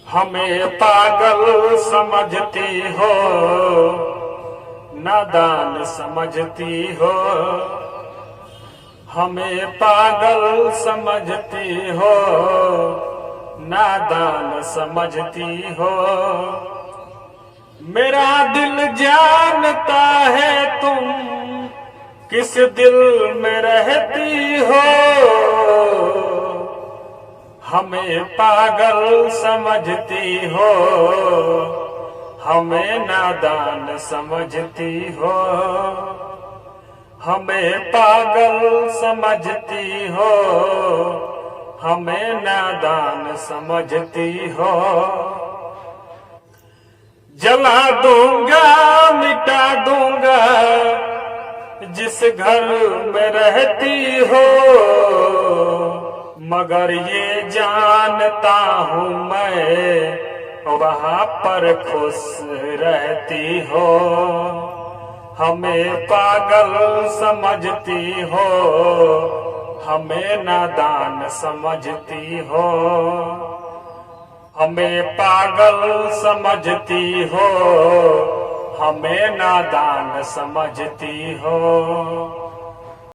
हमें पागल समझती हो, नादान समझती हो। हमें पागल समझती हो, नादान समझती हो। मेरा दिल जानता है तुम किस दिल में रहती हो। हमें पागल समझती हो, हमें नादान समझती हो। हमें पागल समझती हो, हमें नादान समझती हो। जला दूंगा मिटा दूंगा जिस घर में रहती हो। मगर ये जानता हूँ मैं वहाँ पर खुश रहती हो। हमें पागल समझती हो, हमें नादान समझती हो। हमें पागल समझती हो, हमें नादान समझती हो।